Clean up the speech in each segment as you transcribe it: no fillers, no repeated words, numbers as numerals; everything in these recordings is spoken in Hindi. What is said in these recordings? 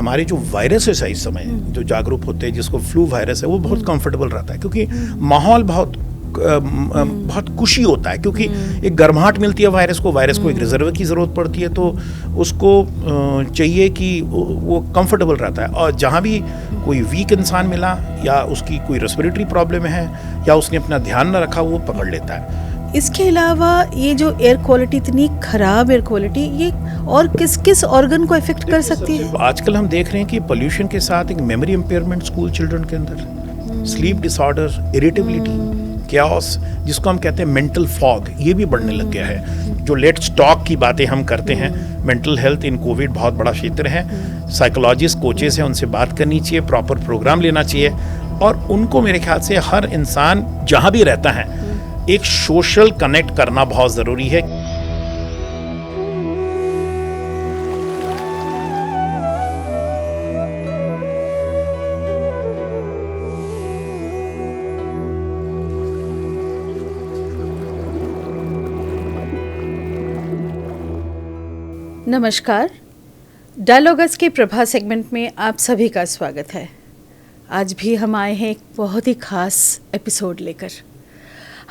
हमारे जो वायरसेस है इस समय जो जागरूक होते हैं, जिसको फ्लू वायरस है, वो बहुत कंफर्टेबल रहता है क्योंकि माहौल बहुत खुशी होता है, क्योंकि एक गर्माहट मिलती है वायरस को एक रिजर्व की ज़रूरत पड़ती है, तो उसको चाहिए कि वो कंफर्टेबल रहता है। और जहाँ भी कोई वीक इंसान मिला या उसकी कोई रेस्पिरेटरी प्रॉब्लम है या उसने अपना ध्यान न रखा, वो पकड़ लेता है। इसके अलावा ये जो एयर क्वालिटी, इतनी खराब एयर क्वालिटी, ये और किस किस ऑर्गन को इफेक्ट कर सकती है? आजकल हम देख रहे हैं कि पोल्यूशन के साथ एक मेमोरी इम्पेयरमेंट स्कूल चिल्ड्रन के अंदर, स्लीप डिसऑर्डर, इरिटेबिलिटी, कैओस, जिसको हम कहते हैं मेंटल फॉग, ये भी बढ़ने लग गया है। जो लेट्स टॉक की बातें हम करते हैं, मेंटल हेल्थ इन कोविड बहुत बड़ा क्षेत्र है। साइकोलॉजिस्ट, कोचेस हैं, उनसे बात करनी चाहिए, प्रॉपर प्रोग्राम लेना चाहिए, और उनको मेरे ख्याल से हर इंसान जहाँ भी रहता है एक सोशल कनेक्ट करना बहुत ज़रूरी है। नमस्कार, डायलॉगस के प्रभा सेगमेंट में आप सभी का स्वागत है। आज भी हम आए हैं एक बहुत ही खास एपिसोड लेकर।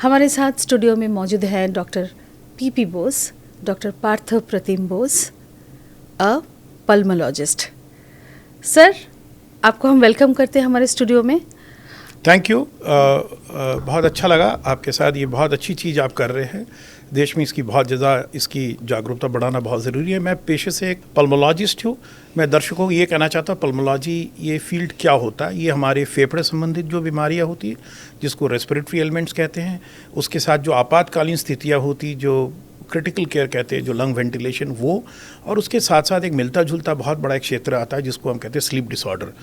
हमारे साथ स्टूडियो में मौजूद हैं doctor PP Bose, doctor Partha Pratim Bose, a pulmologist. Sir, आपको हम वेलकम करते हैं हमारे स्टूडियो में। Thank you. बहुत अच्छा लगा आपके साथ, ये बहुत अच्छी चीज़ आप कर रहे हैं। देश में इसकी बहुत ज़्यादा इसकी जागरूकता बढ़ाना बहुत ज़रूरी है। मैं पेशे से एक पल्मोलॉजिस्ट हूँ। मैं दर्शकों को ये कहना चाहता हूँ, पल्मोलॉजी ये फील्ड क्या होता है। ये हमारे फेफड़े संबंधित जो बीमारियाँ होती है, जिसको रेस्पिरेटरी एलिमेंट्स कहते हैं, उसके साथ जो आपातकालीन स्थितियाँ होती, जो क्रिटिकल केयर कहते हैं, जो लंग वेंटिलेशन, वो, और उसके साथ साथ एक मिलता जुलता बहुत बड़ा एक क्षेत्र आता है जिसको हम कहते हैं स्लीप डिसऑर्डर।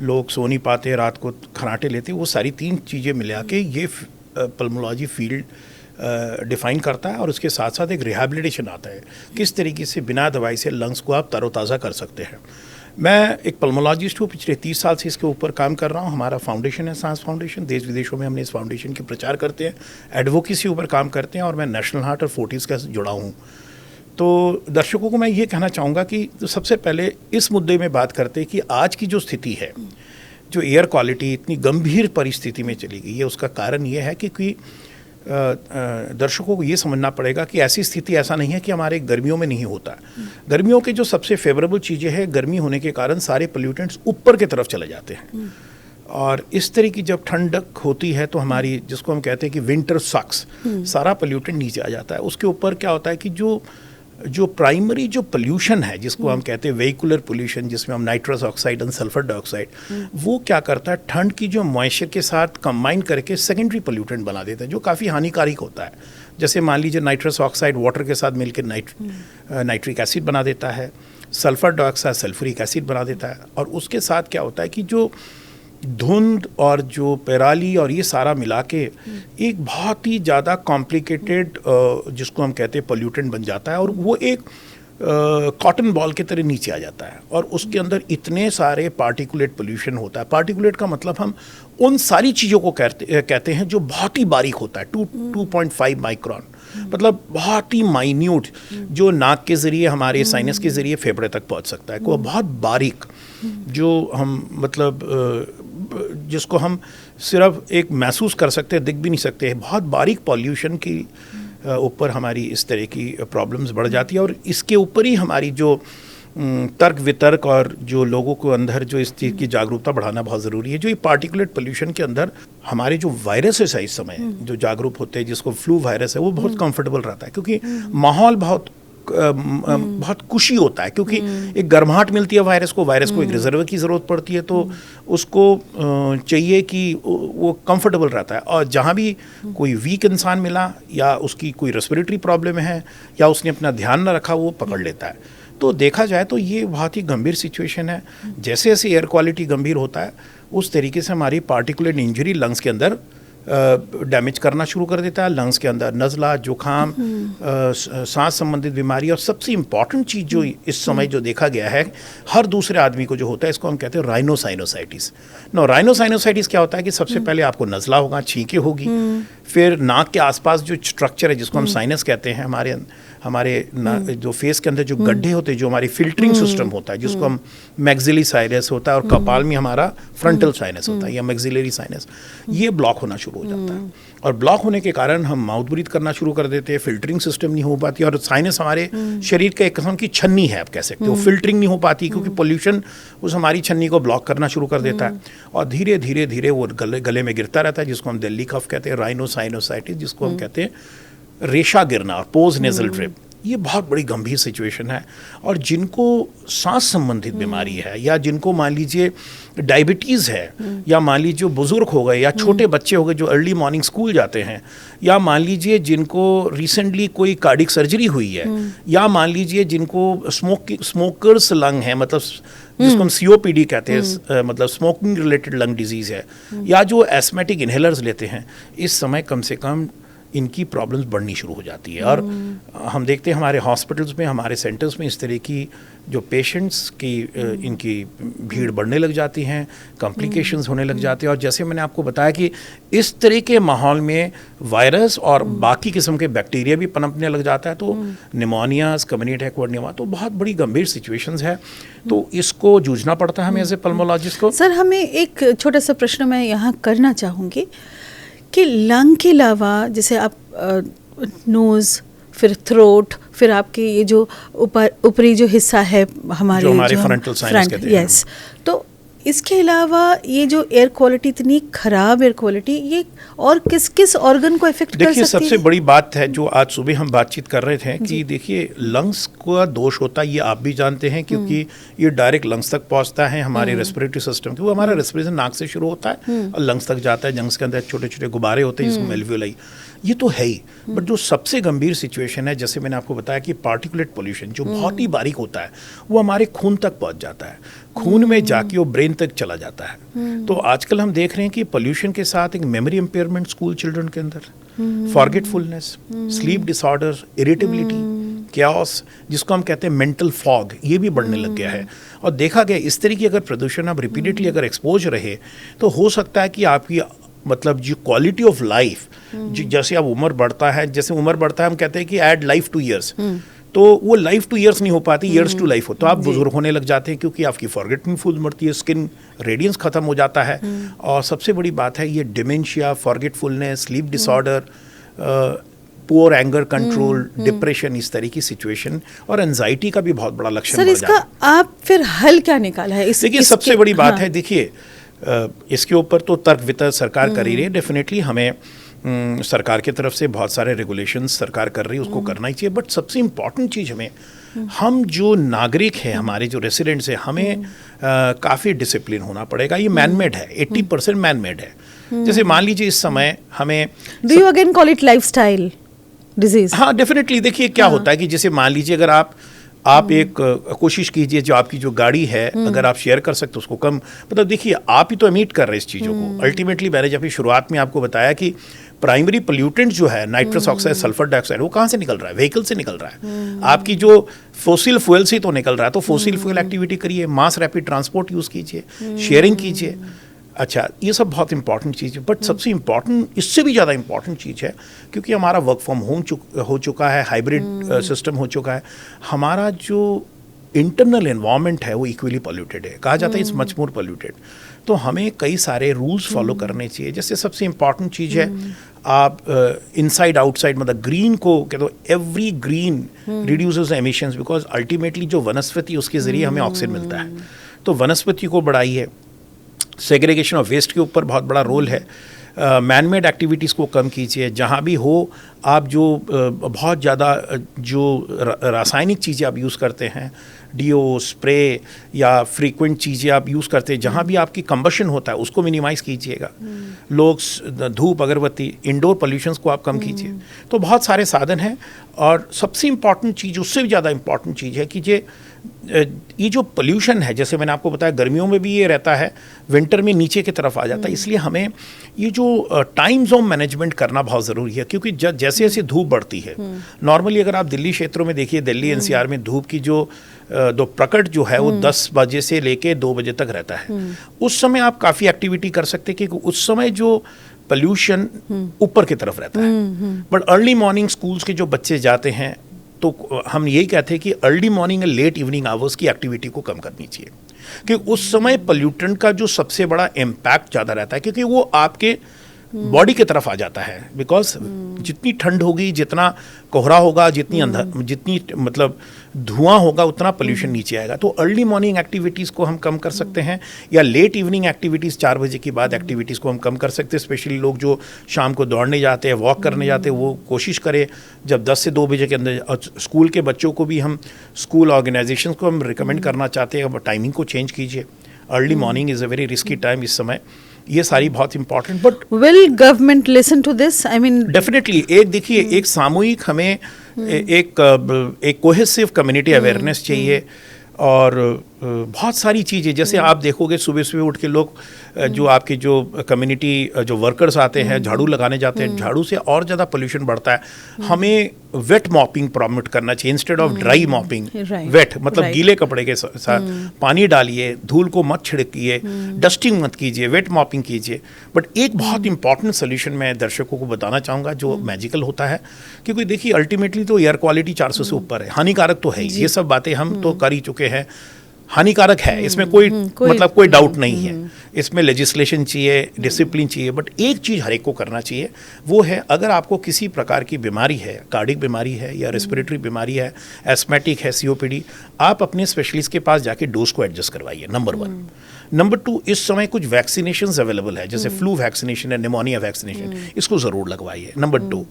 लोग सो नहीं पाते, रात को खर्राटे लेते, वो सारी तीन चीज़ें मिला के ये पल्मोलॉजी फील्ड डिफ़ाइन करता है। और उसके साथ साथ एक रिहैबिलिटेशन आता है, किस तरीके से बिना दवाई से लंग्स को आप तरोताज़ा कर सकते हैं। मैं एक पल्मोलॉजिस्ट हूँ, पिछले 30 साल से इसके ऊपर काम कर रहा हूँ। हमारा फाउंडेशन है सांस फाउंडेशन, देश विदेशों में हमने इस फाउंडेशन के प्रचार करते हैं, एडवोकेसी ऊपर काम करते हैं, और मैं नेशनल हार्ट और फोर्टिस का जुड़ा हूँ। तो दर्शकों को मैं ये कहना चाहूँगा कि तो सबसे पहले इस मुद्दे में बात करते हैं कि आज की जो स्थिति है, जो एयर क्वालिटी इतनी गंभीर परिस्थिति में चली गई है, उसका कारण ये है कि दर्शकों को ये समझना पड़ेगा कि ऐसी स्थिति ऐसा नहीं है कि हमारे गर्मियों में नहीं होता। गर्मियों के जो सबसे फेवरेबल चीज़ें हैं, गर्मी होने के कारण सारे पोल्यूटेंट्स ऊपर की तरफ चले जाते हैं, और इस तरह की जब ठंडक होती है तो हमारी, जिसको हम कहते हैं कि विंटर सक्स, सारा पोल्यूटेंट नीचे आ जाता है। उसके ऊपर क्या होता है कि जो प्राइमरी जो पोल्यूशन है, जिसको हम कहते हैं वेहिकुलर पोल्यूशन, जिसमें हम नाइट्रस ऑक्साइड और सल्फर डाइऑक्साइड, वो क्या करता है, ठंड की जो मॉइस्चर के साथ कंबाइन करके सेकेंडरी पोल्यूटेंट बना देता है, जो काफ़ी हानिकारक होता है। जैसे मान लीजिए नाइट्रस ऑक्साइड वाटर के साथ मिलकर नाइट्रिक एसिड बना देता है, सल्फर डाइऑक्साइड सल्फ्यूरिक एसिड बना देता है, और उसके साथ क्या होता है कि जो धुंध और जो पेराली और ये सारा मिला के एक बहुत ही ज़्यादा कॉम्प्लिकेटेड जिसको हम कहते हैं पोल्यूटेंट बन जाता है, और वो एक कॉटन बॉल की तरह नीचे आ जाता है, और उसके अंदर इतने सारे पार्टिकुलेट पोल्यूशन होता है। पार्टिकुलेट का मतलब हम उन सारी चीज़ों को कहते हैं जो बहुत ही बारीक होता है, 2.5 माइक्रोन, मतलब बहुत ही माइन्यूट, जो नाक के ज़रिए, हमारे साइनस के ज़रिए फेफड़े तक पहुंच सकता है। को बहुत बारीक, जो हम मतलब जिसको हम सिर्फ एक महसूस कर सकते हैं, दिख भी नहीं सकते हैं। बहुत बारीक पॉल्यूशन की ऊपर हमारी इस तरह की प्रॉब्लम्स बढ़ जाती है, और इसके ऊपर ही हमारी जो तर्क वितर्क और जो लोगों को अंदर जो इस चीज़ की जागरूकता बढ़ाना बहुत ज़रूरी है। जो ये पार्टिकुलेट पोल्यूशन के अंदर हमारे जो वायरसेस है इस समय जो जागरूक होते हैं, जिसको फ्लू वायरस है, वो बहुत कंफर्टेबल रहता है, क्योंकि माहौल बहुत खुशी होता है, क्योंकि एक गर्माहट मिलती है वायरस को एक रिजर्व की ज़रूरत पड़ती है, तो उसको चाहिए कि वो कंफर्टेबल रहता है। और जहाँ भी कोई वीक इंसान मिला या उसकी कोई रेस्पिरेटरी प्रॉब्लम है या उसने अपना ध्यान न रखा, वो पकड़ लेता है। तो देखा जाए तो ये बहुत ही गंभीर सिचुएशन है। जैसे जैसे एयर क्वालिटी गंभीर होता है, उस तरीके से हमारी पार्टिकुलेट इंजरी लंग्स के अंदर डैमेज करना शुरू कर देता है। लंग्स के अंदर नज़ला, जुकाम, सांस संबंधित बीमारी, और सबसे इम्पॉर्टेंट चीज़ जो इस समय जो देखा गया है हर दूसरे आदमी को जो होता है, इसको हम कहते हैं राइनोसाइनोसाइटिस। राइनोसाइनोसाइटिस क्या होता है कि सबसे पहले आपको नज़ला होगा, छींके होगी, फिर नाक के आसपास जो स्ट्रक्चर है जिसको हम साइनस कहते हैं, हमारे जो फेस के अंदर जो गड्ढे होते हैं, जो हमारी फिल्टरिंग सिस्टम होता है जिसको हम मैक्सिलरी साइनस होता है, और कपाल में हमारा फ्रंटल साइनस होता है या मैक्सिलरी साइनस, ये ब्लॉक होना शुरू हो जाता है। और ब्लॉक होने के कारण हम माउथ ब्रीथ करना शुरू कर देते हैं, फिल्टरिंग सिस्टम नहीं हो पाती, और साइनस हमारे शरीर का एक किस्म की छन्नी है, आप कह सकते हो, फिल्टरिंग नहीं हो पाती क्योंकि पोल्यूशन उस हमारी छन्नी को ब्लॉक करना शुरू कर देता है, और धीरे धीरे धीरे वो गले में गिरता रहता है, जिसको हम दिल्ली कफ कहते हैं, राइनोसाइनोसाइटिस, जिसको हम कहते हैं रेशा गिरना और पोज नेजल ड्रिप। ये बहुत बड़ी गंभीर सिचुएशन है, और जिनको सांस संबंधित बीमारी है, या जिनको मान लीजिए डायबिटीज़ है, या मान लीजिए बुजुर्ग हो गए, या छोटे बच्चे हो गए जो अर्ली मॉर्निंग स्कूल जाते हैं, या मान लीजिए जिनको रिसेंटली कोई कार्डिक सर्जरी हुई है, या मान लीजिए जिनको स्मोकर्स लंग है, मतलब जिसको हम COPD कहते हैं, मतलब स्मोकिंग रिलेटेड लंग डिजीज़ है, या जो एस्थमेटिक इनहेलर्स लेते हैं, इस समय कम से कम इनकी प्रॉब्लम्स बढ़नी शुरू हो जाती है। और हम देखते हैं हमारे हॉस्पिटल्स में, हमारे सेंटर्स में इस तरह की जो पेशेंट्स की इनकी भीड़ बढ़ने लग जाती हैं, कॉम्प्लिकेशंस होने लग जाते हैं, और जैसे मैंने आपको बताया कि इस तरह के माहौल में वायरस और बाकी किस्म के बैक्टीरिया भी पनपने लग जाता है, तो निमोनियाज, कम्युनिटी एक्वायर्ड निमोनिया, तो बहुत बड़ी गंभीर सिचुएशंस है, तो इसको जूझना पड़ता है हमें एज ए पल्मोलॉजिस्ट को। सर, हमें एक छोटा सा प्रश्न मैं यहाँ करना चाहूँगी कि लंग के अलावा जैसे आप नोज़, फिर थ्रोट, फिर आपके ये जो ऊपरी जो हिस्सा है हमारे फ्रंटल साइनस कहते हैं, यस, तो इसके अलावा ये जो एयर क्वालिटी, इतनी खराब एयर क्वालिटी, ये और किस किस ऑर्गन को इफेक्ट कर सकती है? देखिए, सबसे बड़ी बात है जो आज सुबह हम बातचीत कर रहे थे कि देखिए लंग्स का दोष होता है, ये आप भी जानते हैं, क्योंकि ये डायरेक्ट लंग्स तक पहुंचता है हमारे रेस्पिरेटरी सिस्टम के। वो हमारा रेस्पिरेशन नाक से शुरू होता है और लंग्स तक जाता है। लंग्स के अंदर छोटे छोटे गुब्बारे होते हैं जिसको एल्वियोलाई, ये तो है ही, बट जो सबसे गंभीर सिचुएशन है, जैसे मैंने आपको बताया कि पार्टिकुलेट पोल्यूशन जो बहुत ही बारीक होता है, वो हमारे खून तक पहुंच जाता है, खून में जाके वो ब्रेन तक चला जाता है। तो आजकल हम देख रहे हैं कि पोल्यूशन के साथ एक मेमोरी इम्पेयरमेंट स्कूल चिल्ड्रन के अंदर, forgetfulness, sleep disorder, irritability, chaos, जिसको हम कहते हैं मेंटल फॉग, ये भी बढ़ने लग गया है। और देखा गया इस तरह की अगर प्रदूषण आप रिपीटेडली अगर एक्सपोज रहे, तो हो सकता है कि आपकी मतलब जो क्वालिटी ऑफ लाइफ, जैसे अब उम्र बढ़ता है, जैसे उम्र बढ़ता है हम कहते हैं कि ऐड लाइफ 2 years, तो वो लाइफ 2 years नहीं हो पाती, ईयर्स टू लाइफ हो, तो आप बुजुर्ग होने लग जाते हैं, क्योंकि आपकी फॉरगेटफुलनेस बढ़ती है, स्किन रेडियंस खत्म हो जाता है। और सबसे बड़ी बात है ये dementia, forgetfulness, sleep disorder, poor anger control, depression, इस तरह की सिचुएशन, और एंजाइटी का भी बहुत बड़ा लक्षण सर, इसका आप फिर हल क्या निकाला है? देखिए, सबसे बड़ी बात है, देखिए इसके ऊपर तो तर्क वितर्क सरकार कर ही रही है। डेफिनेटली हमें सरकार की तरफ से बहुत सारे रेगुलेशंस सरकार कर रही है, उसको करना ही चाहिए, बट सबसे इम्पॉर्टेंट चीज़ हमें, हम जो नागरिक हैं, हमारे जो रेसिडेंट्स हैं, हमें काफ़ी डिसिप्लिन होना पड़ेगा। ये मैनमेड है, 80% मैनमेड है। जैसे मान लीजिए इस समय हमें, do you again call it lifestyle disease? हाँ, डेफिनेटली। देखिए क्या होता है कि जैसे मान लीजिए अगर आप एक कोशिश कीजिए, जो आपकी जो गाड़ी है अगर आप शेयर कर सकते उसको कम, मतलब देखिए आप ही तो एमिट कर रहे हैं इस चीज़ों को। अल्टीमेटली मैंने जब शुरुआत में आपको बताया कि प्राइमरी पोल्यूटेंट जो है नाइट्रस ऑक्साइड, सल्फर डाइऑक्साइड, वो कहाँ से निकल रहा है? व्हीकल से निकल रहा है। आपकी जो फोसिल फ्यूल से तो निकल रहा है, तो फोसिल फ्यूल एक्टिविटी करिए, मास रैपिड ट्रांसपोर्ट यूज़ कीजिए, शेयरिंग कीजिए। अच्छा, ये सब बहुत इंपॉर्टेंट चीज़ है, बट सबसे इम्पॉर्टेंट, इससे भी ज़्यादा इंपॉर्टेंट चीज़ है, क्योंकि हमारा वर्क फ्रॉम होम हो चुका है, हाइब्रिड सिस्टम हो चुका है, हमारा जो इंटरनल एनवायरनमेंट है वो इक्वली पोल्यूटेड है, कहा जाता है इट्स मच मोर पोल्यूटेड। तो हमें कई सारे रूल्स फॉलो करने चाहिए। जैसे सबसे इम्पॉर्टेंट चीज़ है, आप इनसाइड आउटसाइड, मतलब ग्रीन को कहते हो, every green reduces emissions, because ultimately जो वनस्पति उसके ज़रिए हमें ऑक्सीजन मिलता है, तो वनस्पति को बढ़ाइए। सेग्रीगेशन ऑफ वेस्ट के ऊपर बहुत बड़ा रोल है। मैनमेड एक्टिविटीज़ को कम कीजिए, जहाँ भी हो आप जो बहुत ज़्यादा जो रासायनिक चीज़ें आप यूज़ करते हैं, डीओ, स्प्रे या फ्रीक्वेंट चीज़ें आप यूज़ करते हैं, जहाँ भी आपकी कंबशन होता है उसको मिनिमाइज़ कीजिएगा। लोग धूप, अगरबत्ती, इंडोर पोल्यूशंस को आप कम कीजिए। तो बहुत सारे साधन हैं, और सबसे इम्पॉर्टेंट चीज़, उससे भी ज़्यादा इम्पॉर्टेंट चीज़ है कि ये जो पोल्यूशन है, जैसे मैंने आपको बताया गर्मियों में भी ये रहता है, विंटर में नीचे की तरफ आ जाता है, इसलिए हमें ये जो टाइम जोन मैनेजमेंट करना बहुत ज़रूरी है, क्योंकि जैसे जैसे धूप बढ़ती है, नॉर्मली अगर आप दिल्ली क्षेत्रों में देखिए, दिल्ली एनसीआर में धूप की जो प्रकट जो है वो 10 बजे से लेके 2 बजे तक रहता है। उस समय आप काफ़ी एक्टिविटी कर सकते हैं, क्योंकि उस समय जो पोल्यूशन ऊपर की तरफ रहता है। बट अर्ली मॉर्निंग स्कूल्स के जो बच्चे जाते हैं, तो हम यही कहते हैं कि अर्ली मॉर्निंग और लेट इवनिंग आवर्स की एक्टिविटी को कम करनी चाहिए, क्योंकि उस समय पोल्यूटेंट का जो सबसे बड़ा इम्पैक्ट ज़्यादा रहता है, क्योंकि वो आपके बॉडी की तरफ आ जाता है। बिकॉज जितनी ठंड होगी, जितना कोहरा होगा, जितनी मतलब धुआं होगा, उतना पोल्यूशन नीचे आएगा। तो अर्ली मॉर्निंग एक्टिविटीज़ को हम कम कर सकते हैं, या लेट इवनिंग एक्टिविटीज़ 4 बजे के बाद एक्टिविटीज़ को हम कम कर सकते हैं। स्पेशली लोग जो शाम को दौड़ने जाते हैं, वॉक करने जाते हैं, वो कोशिश करें जब 10 से 2 बजे के अंदर। और स्कूल के बच्चों को भी हम, स्कूल ऑर्गेनाइजेशन को हम रिकमेंड करना चाहते हैं, अब टाइमिंग को चेंज कीजिए। Early morning is a very risky time इस समय। ये सारी बहुत important, but will government listen to this? I mean definitely. एक देखिए, एक सामूहिक हमें एक कोहेसिव कम्युनिटी अवेयरनेस चाहिए, और बहुत सारी चीज़ें, जैसे आप देखोगे सुबह सुबह उठ के लोग जो आपके जो कम्युनिटी जो वर्कर्स आते हैं, झाड़ू लगाने जाते हैं, झाड़ू से और ज़्यादा पोल्यूशन बढ़ता है। हमें वेट मॉपिंग प्रमोट करना चाहिए instead of dry mopping. Wet मतलब गीले कपड़े के साथ पानी डालिए, धूल को मत छिड़किए, डस्टिंग मत कीजिए, वेट मॉपिंग कीजिए। बट एक बहुत इंपॉर्टेंट सोल्यूशन मैं दर्शकों को बताना चाहूँगा, जो मैजिकल होता है, क्योंकि देखिए अल्टीमेटली तो एयर क्वालिटी 400 से ऊपर है, हानिकारक तो है ही। ये सब बातें हम तो कर ही चुके हैं, हानिकारक है, इसमें कोई डाउट नहीं है। इसमें लेजिस्लेशन चाहिए, डिसिप्लिन चाहिए। बट एक चीज़ हर एक को करना चाहिए, वो है अगर आपको किसी प्रकार की बीमारी है, कार्डिक बीमारी है या रेस्पिरेटरी बीमारी है, एस्थमेटिक है, COPD, आप अपने स्पेशलिस्ट के पास जाके डोज को एडजस्ट करवाइए, नंबर 1। नंबर 2, इस समय कुछ वैक्सीनेशंस अवेलेबल है, जैसे फ्लू वैक्सीनेशन है, निमोनिया वैक्सीनेशन, इसको ज़रूर लगवाइए, नंबर 2।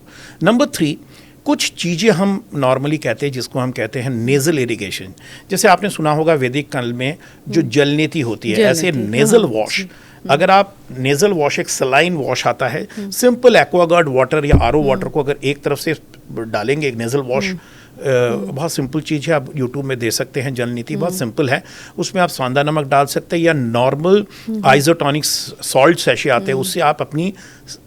नंबर 3, कुछ चीज़ें हम नॉर्मली कहते हैं, जिसको हम कहते हैं नेज़ल इरिगेशन। जैसे आपने सुना होगा वैदिक काल में जो जलनेति होती है, ऐसे नेज़ल वॉश, अगर आप नेज़ल वॉश, एक सलाइन वॉश आता है, सिंपल एक्वागार्ड वाटर या RO वाटर को अगर एक तरफ से डालेंगे, एक नेज़ल वॉश, बहुत सिंपल चीज़ है, आप YouTube में दे सकते हैं, जलनीति बहुत सिंपल है। उसमें आप स्वांदा नमक डाल सकते हैं, या नॉर्मल आइसोटोनिक सॉल्ट सैशे आते हैं, उससे आप अपनी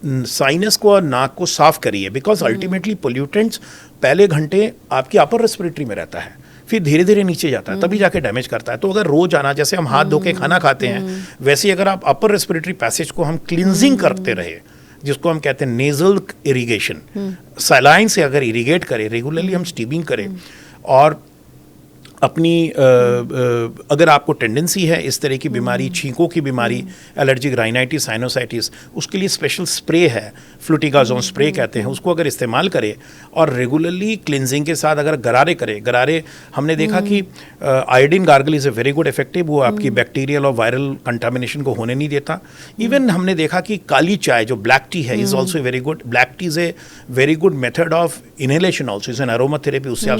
साइनस को और नाक को साफ करिए। बिकॉज अल्टीमेटली पोल्यूटेंट्स पहले घंटे आपकी अपर रेस्पिरेटरी में रहता है, फिर धीरे धीरे नीचे जाता है, तभी जाके डैमेज करता है। तो अगर रोज आना, जैसे हम हाथ धो के खाना खाते हैं, वैसे ही अगर आप अपर रेस्पिरेटरी पैसेज को हम क्लींजिंग करते रहे, जिसको हम कहते हैं नेजल इरिगेशन, सलाइन से अगर इरिगेट करें, रेगुलरली हम स्टीमिंग करें, और अपनी अगर आपको टेंडेंसी है इस तरह की बीमारी, छींकों की बीमारी, एलर्जिक राइनाइटिस, साइनोसाइटिस, उसके लिए स्पेशल स्प्रे है, फ्लूटिकाजोन स्प्रे कहते हैं, उसको अगर इस्तेमाल करें और रेगुलरली क्लिनजिंग के साथ अगर गरारे करें, गरारे हमने देखा कि iodine gargle is a very good effective, वो आपकी बैक्टीरियल और वायरल कंटामिनेशन को होने नहीं देता। इवन हमने देखा कि काली चाय जो ब्लैक टी है is also very good, black T is a very good method of inhalation also, is an aroma therapy, उससे आप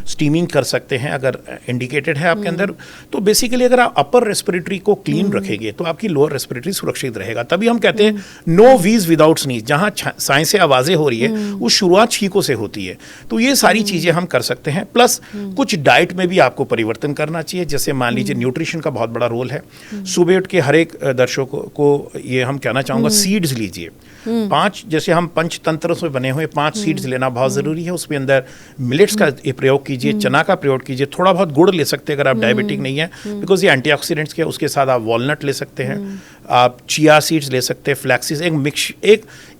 स्टीमिंग कर सकते हैं अगर इंडिकेटेड है आपके अंदर। तो बेसिकली अगर आप अपर रेस्पिरेटरी को क्लीन रखेंगे तो आपकी लोअर रेस्पिरेटरी सुरक्षित रहेगा। तभी हम कहते हैं नो वीज विदाउट स्नीज, जहां साइंस से आवाजें हो रही है वो शुरुआत छींकों से होती है। तो ये सारी चीजें हम कर सकते हैं। प्लस कुछ डाइट में भी आपको परिवर्तन करना चाहिए, जैसे मान लीजिए न्यूट्रिशन का बहुत बड़ा रोल है। सुबह उठ के हर एक दर्शकों को ये हम कहना चाहूँगा, सीड्स लीजिए 5, जैसे हम पंचतंत्र से बने हुए 5 सीड्स लेना बहुत ज़रूरी है। उसमें अंदर मिलेट्स का प्रयोग कीजिए, चना का प्रयोग कीजिए, थोड़ा बहुत गुड़ ले सकते हैं अगर आप डायबिटिक नहीं है, बिकॉज ये एंटीऑक्सीडेंट्स के। उसके साथ आप वॉलनट ले सकते हैं, आप चिया सीड्स ले सकते हैं, फ्लैक्सीज,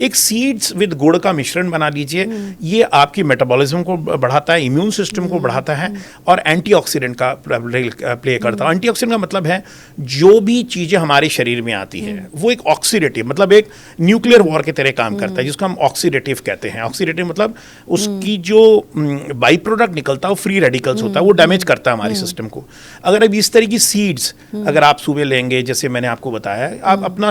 एक सीड्स विद गुड़ का मिश्रण बना लीजिए। ये आपकी मेटाबॉलिज्म को बढ़ाता है, इम्यून सिस्टम को बढ़ाता है और एंटीऑक्सीडेंट का प्ले करता है। एंटीऑक्सीडेंट का मतलब है जो भी चीज़ें हमारे शरीर में आती है वो एक ऑक्सीडेटिव, मतलब एक न्यूक्लियर वॉर के तरह काम करता है, जिसको हम ऑक्सीडेटिव कहते हैं। ऑक्सीडेटिव मतलब उसकी जो बाई प्रोडक्ट निकलता है वो फ्री रेडिकल्स होता है, वो डैमेज करता है हमारे सिस्टम को। अगर अब इस तरह की सीड्स अगर आप सुबह लेंगे, जैसे मैंने आपको बताया, आप अपना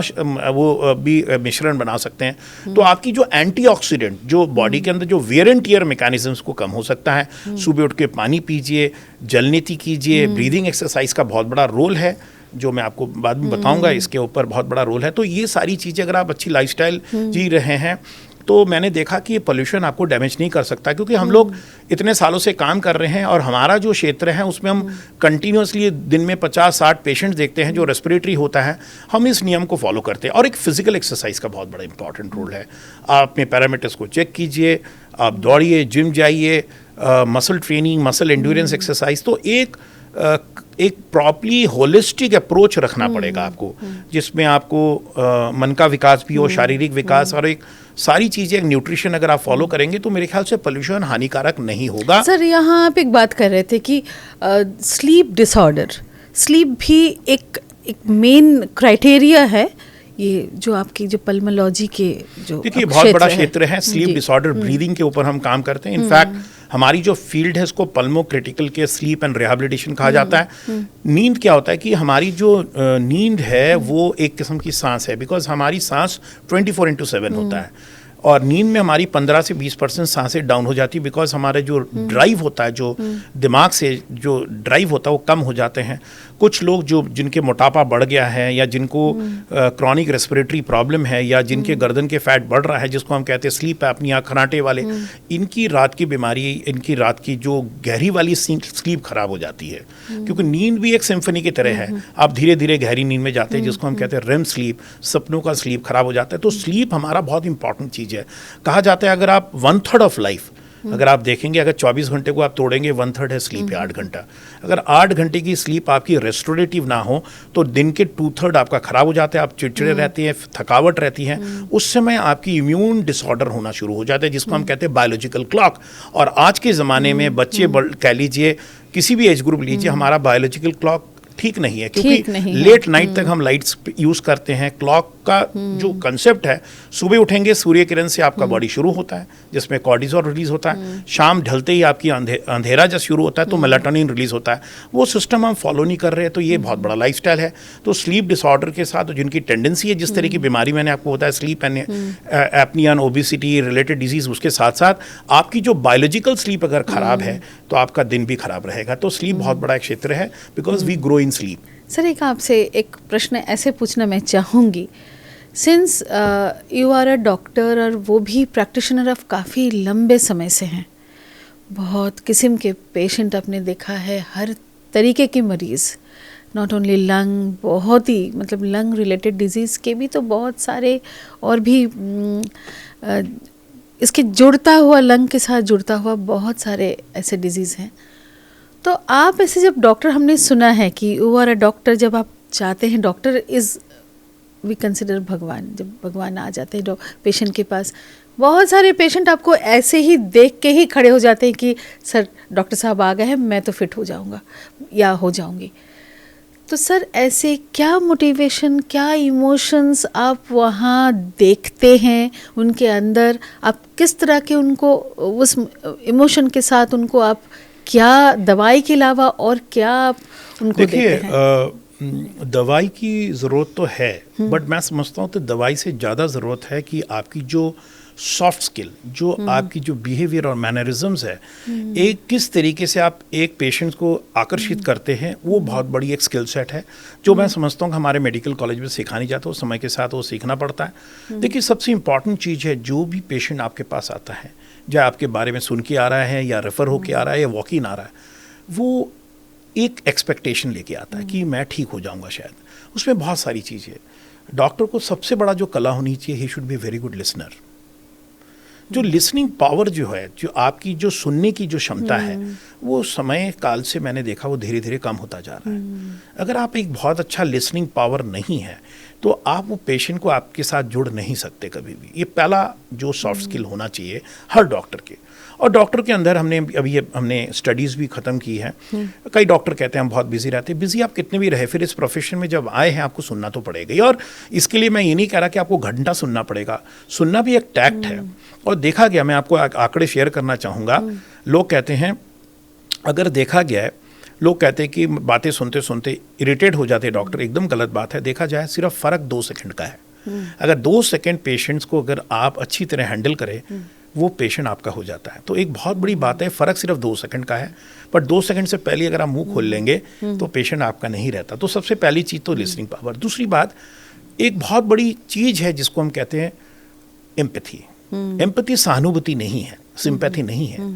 वो भी मिश्रण बना सकते हैं, तो आपकी जो एंटीऑक्सीडेंट जो बॉडी के अंदर जो वेयर एंड टियर मैकेनिज्म्स को कम हो सकता है। सुबह उठ के पानी पीजिए, जलनीति कीजिए, ब्रीदिंग एक्सरसाइज का बहुत बड़ा रोल है, जो मैं आपको बाद में बताऊंगा, इसके ऊपर बहुत बड़ा रोल है। तो ये सारी चीज़ें अगर आप अच्छी लाइफस्टाइल जी रहे हैं तो मैंने देखा कि ये पोल्यूशन आपको डैमेज नहीं कर सकता, क्योंकि हम लोग इतने सालों से काम कर रहे हैं और हमारा जो क्षेत्र है उसमें हम कंटिन्यूसली दिन में 50-60 पेशेंट देखते हैं जो रेस्पिरेटरी होता है। हम इस नियम को फॉलो करते हैं और एक फिजिकल एक्सरसाइज का बहुत बड़ा इंपॉर्टेंट रोल है। आप अपने पैरामीटर्स को चेक कीजिए, आप दौड़िए, जिम जाइए, muscle training, muscle endurance exercise. तो एक प्रॉपरली होलिस्टिक अप्रोच रखना पड़ेगा आपको, जिसमें आपको मन का विकास भी हो, शारीरिक विकास, और एक सारी चीज़ें, न्यूट्रिशन अगर आप फॉलो करेंगे तो मेरे ख्याल से पोल्यूशन हानिकारक नहीं होगा। सर यहाँ आप एक बात कर रहे थे कि स्लीप डिसऑर्डर, स्लीप भी एक मेन क्राइटेरिया है, ये जो आपकी जो पल्मोलॉजी के जो देखिए बहुत बड़ा क्षेत्र है स्लीप डिसऑर्डर, ब्रीदिंग के ऊपर हम काम करते हैं। इनफैक्ट हमारी जो फील्ड है इसको पल्मो क्रिटिकल के स्लीप एंड रिहैबिलिटेशन कहा जाता है। नींद क्या होता है कि हमारी जो नींद है वो एक किस्म की सांस है, बिकॉज हमारी सांस 24/7 होता है, और नींद में हमारी 15 से 20% सांसें डाउन हो जाती है, बिकॉज हमारे जो ड्राइव होता है, जो दिमाग से जो ड्राइव होता है वो कम हो जाते हैं। कुछ लोग जिनके मोटापा बढ़ गया है, या जिनको क्रॉनिक रेस्पिरेटरी प्रॉब्लम है, या जिनके गर्दन के फैट बढ़ रहा है, जिसको हम कहते हैं स्लीप एपनिया, खर्राटे वाले, इनकी रात की बीमारी, इनकी रात की जो गहरी वाली स्लीप खराब हो जाती है। क्योंकि नींद भी एक सिम्फनी की तरह है, आप धीरे धीरे गहरी नींद में जाते हैं, जिसको हम कहते हैं रेम स्लीप, सपनों का स्लीप खराब हो जाता है। तो स्लीप हमारा बहुत इंपॉर्टेंट चीज़ है। कहा जाता है अगर आप 1/3 ऑफ लाइफ अगर आप देखेंगे, अगर 24 घंटे को आप तोड़ेंगे, 1/3 है स्लीप है 8 घंटा। अगर 8 घंटे की स्लीप आपकी रेस्टोरेटिव ना हो तो दिन के 2/3 आपका खराब हो जाता है, आप चिड़चिड़े रहते हैं, थकावट रहती है, उस समय आपकी इम्यून डिसऑर्डर होना शुरू हो जाता है, जिसको हम कहते हैं बायोलॉजिकल क्लॉक। और आज के ज़माने में बच्चे कह लीजिए, किसी भी एज ग्रुप लीजिए, हमारा बायोलॉजिकल क्लॉक ठीक नहीं है, क्योंकि लेट नाइट तक हम लाइट्स यूज करते हैं। क्लॉक का जो कंसेप्ट है, सुबह उठेंगे सूर्य किरण से आपका बॉडी शुरू होता है, जिसमें कॉर्टिसोल रिलीज होता है, शाम ढलते ही आपकी अंधेरा जब शुरू होता है तो मेलाटोनिन रिलीज होता है। वो सिस्टम हम फॉलो नहीं कर रहे हैं, तो ये बहुत बड़ा लाइफस्टाइल है। तो स्लीप डिसऑर्डर के साथ जिनकी टेंडेंसी है, जिस तरह की बीमारी मैंने आपको बताया, sleep apnoea, obesity related disease, उसके साथ साथ आपकी जो बायोलॉजिकल स्लीप अगर खराब है तो आपका दिन भी खराब रहेगा। तो स्लीप बहुत बड़ा एक क्षेत्र है, because we grow in sleep. Sir एक आपसे एक प्रश्न ऐसे पूछना मैं चाहूँगी, since you are a doctor और वो भी प्रैक्टिशनर ऑफ काफ़ी लंबे समय से हैं, बहुत किस्म के पेशेंट आपने देखा है, हर तरीके के मरीज़, नॉट ओनली लंग, बहुत ही मतलब लंग रिलेटेड डिजीज़ के भी तो बहुत सारे, और भी इसके जुड़ता हुआ, लंग के साथ जुड़ता हुआ बहुत सारे ऐसे डिजीज़ हैं। तो आप ऐसे जब डॉक्टर, हमने सुना है कि यू आर अ डॉक्टर, जब आप जाते हैं, डॉक्टर इज़ वी कंसिडर भगवान, जब भगवान आ जाते हैं पेशेंट के पास, बहुत सारे पेशेंट आपको ऐसे ही देख के ही खड़े हो जाते हैं कि सर डॉक्टर साहब आ गए हैं, मैं तो फिट हो जाऊंगा या हो जाऊंगी। तो सर ऐसे क्या मोटिवेशन, क्या इमोशंस आप वहाँ देखते हैं उनके अंदर, आप किस तरह के उनको उस इमोशन के साथ उनको आप क्या दवाई के अलावा और क्या आप उनको देते हैं? देखिए दवाई की ज़रूरत तो है, बट मैं समझता हूँ तो दवाई से ज़्यादा ज़रूरत है कि आपकी जो सॉफ्ट स्किल, जो आपकी जो बिहेवियर और मैनरिज्म्स है, एक किस तरीके से आप एक पेशेंट को आकर्षित करते हैं, वो बहुत बड़ी एक स्किल सेट है, जो मैं समझता हूँ कि हमारे मेडिकल कॉलेज में सिखानी जाता है, उस समय के साथ वो सीखना पड़ता है। देखिए सबसे इम्पॉर्टेंट चीज़ है, जो भी पेशेंट आपके पास आता है, चाहे आपके बारे में सुन के आ रहा है या रेफ़र होके आ रहा है या वॉक इन आ रहा है, वो एक एक्सपेक्टेशन लेके आता है कि मैं ठीक हो जाऊंगा शायद। उसमें बहुत सारी चीज़ें, डॉक्टर को सबसे बड़ा जो कला होनी चाहिए, he should be very good listener. जो लिसनिंग पावर जो है, जो आपकी जो सुनने की जो क्षमता है, वो समय काल से मैंने देखा वो धीरे धीरे कम होता जा रहा है। अगर आप एक बहुत अच्छा लिसनिंग पावर नहीं है तो आप वो पेशेंट को आपके साथ जुड़ नहीं सकते कभी भी। ये पहला जो सॉफ्ट स्किल होना चाहिए हर डॉक्टर के। और डॉक्टर के अंदर हमने स्टडीज़ भी ख़त्म की है। कई डॉक्टर कहते हैं हम बहुत बिजी रहते हैं। बिजी आप कितने भी रहे, फिर इस प्रोफेशन में जब आए हैं आपको सुनना तो पड़ेगा ही। और इसके लिए मैं ये नहीं कह रहा कि आपको घंटा सुनना पड़ेगा, सुनना भी एक टैक्ट है। और देखा गया, मैं आपको आंकड़े शेयर करना चाहूँगा, लोग कहते हैं, अगर देखा गया है, लोग कहते हैं कि बातें सुनते सुनते इरिटेट हो जाते हैं डॉक्टर, एकदम गलत बात है। देखा जाए सिर्फ फ़र्क 2 सेकंड का है। अगर 2 सेकंड पेशेंट्स को अगर आप अच्छी तरह हैंडल करें, वो पेशेंट आपका हो जाता है। तो एक बहुत बड़ी बात है, फ़र्क सिर्फ 2 सेकंड का है, पर 2 सेकंड से पहले अगर आप मुंह खोल लेंगे तो पेशेंट आपका नहीं रहता। तो सबसे पहली चीज़ तो लिसनिंग पावर। दूसरी बात, एक बहुत बड़ी चीज़ है जिसको हम कहते हैं एम्पैथी। एम्पैथी सहानुभूति नहीं है, सिंपैथी नहीं है।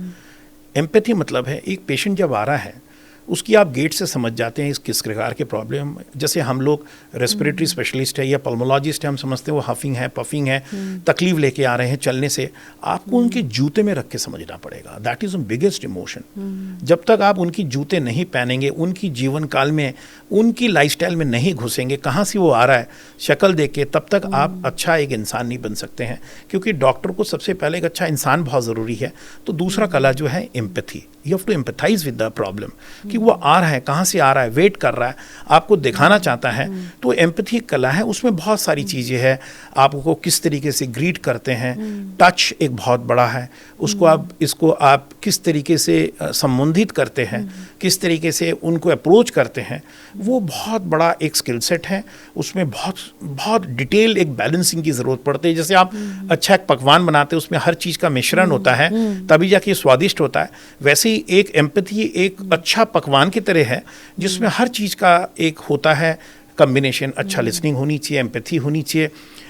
एम्पैथी मतलब है एक पेशेंट जब आ रहा है उसकी आप गेट से समझ जाते हैं इस किस प्रकार के प्रॉब्लम। जैसे हम लोग रेस्पिरेटरी स्पेशलिस्ट है या पल्मोलॉजिस्ट है, हम समझते हैं वो हफिंग है, पफिंग है, तकलीफ लेके आ रहे हैं चलने से, आपको उनके जूते में रख के समझना पड़ेगा। That is the biggest emotion. जब तक आप उनकी जूते नहीं पहनेंगे, उनकी जीवन काल में, उनकी लाइफस्टाइल में नहीं घुसेंगे, कहाँ से वो आ रहा है शक्ल देख के, तब तक आप अच्छा एक इंसान नहीं बन सकते हैं। क्योंकि डॉक्टर को सबसे पहले एक अच्छा इंसान बहुत ज़रूरी है। तो दूसरा कला जो है empathy, you have to empathise with the problem, कि वो आ रहा है, कहाँ से आ रहा है, वेट कर रहा है, आपको दिखाना चाहता है। तो एम्पैथी एक कला है, उसमें बहुत सारी चीज़ें हैं। आपको किस तरीके से ग्रीट करते हैं, टच एक बहुत बड़ा है, उसको इसको आप किस तरीके से संबोधित करते हैं, किस तरीके से उनको अप्रोच करते हैं, वो बहुत बड़ा एक स्किल सेट है। उसमें बहुत डिटेल एक बैलेंसिंग की ज़रूरत पड़ती है। जैसे आप अच्छा एक पकवान बनाते हैं, उसमें हर चीज़ का मिश्रण होता है तभी जाके स्वादिष्ट होता है। वैसे ही एक एम्पैथी एक अच्छा पकवान की तरह है जिसमें हर चीज़ का एक होता है कॉम्बिनेशन। अच्छा लिसनिंग होनी चाहिए, एम्पैथी होनी चाहिए,